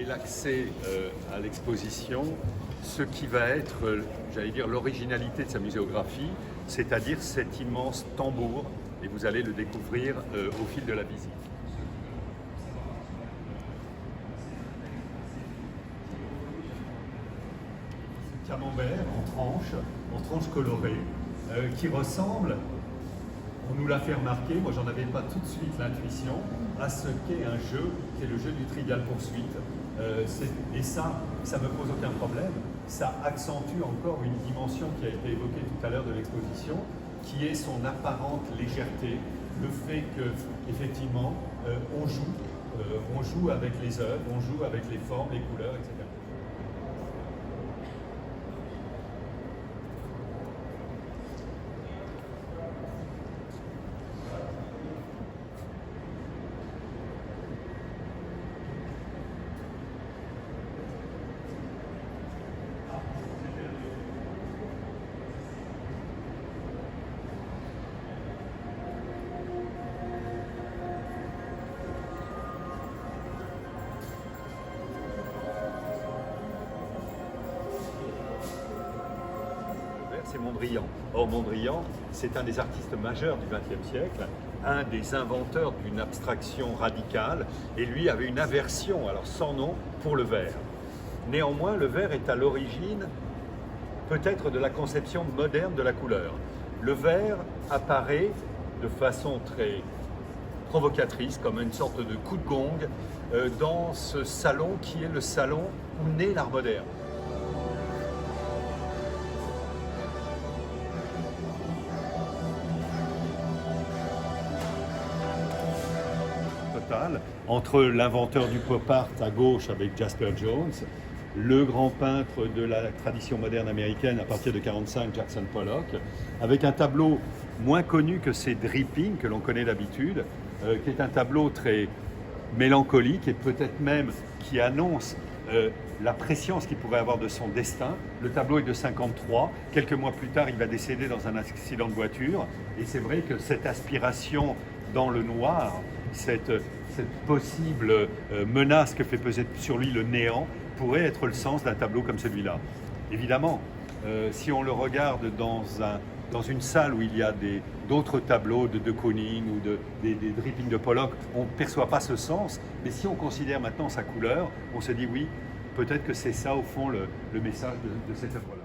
l'accès à l'exposition ce qui va être, j'allais dire, l'originalité de sa muséographie, c'est-à-dire cet immense tambour, et vous allez le découvrir au fil de la visite. Camembert en tranches colorées, qui ressemble, on nous l'a fait remarquer, moi j'en avais pas tout de suite l'intuition, à ce qu'est un jeu, qui est le jeu du Trivial Pursuit. Et ça me pose aucun problème. Ça accentue encore une dimension qui a été évoquée tout à l'heure de l'exposition, qui est son apparente légèreté, le fait qu'effectivement on joue avec les œuvres, on joue avec les formes, les couleurs, etc. C'est Mondrian. Or, Mondrian, c'est un des artistes majeurs du XXe siècle, un des inventeurs d'une abstraction radicale, et lui avait une aversion, alors sans nom, pour le vert. Néanmoins, le vert est à l'origine, peut-être, de la conception moderne de la couleur. Le vert apparaît de façon très provocatrice, comme une sorte de coup de gong, dans ce salon qui est le salon où naît l'art moderne. Entre l'inventeur du pop art à gauche avec Jasper Jones, le grand peintre de la tradition moderne américaine à partir de 1945, Jackson Pollock, avec un tableau moins connu que ces drippings que l'on connaît d'habitude, qui est un tableau très mélancolique et peut-être même qui annonce la prescience qu'il pourrait avoir de son destin. Le tableau est de 1953. Quelques mois plus tard, il va décéder dans un accident de voiture. Et c'est vrai que cette aspiration dans le noir, cette possible menace que fait peser sur lui le néant, pourrait être le sens d'un tableau comme celui-là. Évidemment, si on le regarde dans une salle où il y a d'autres tableaux de Kooning ou des drippings de Pollock, on ne perçoit pas ce sens, mais si on considère maintenant sa couleur, on se dit oui, peut-être que c'est ça au fond le message de cette œuvre.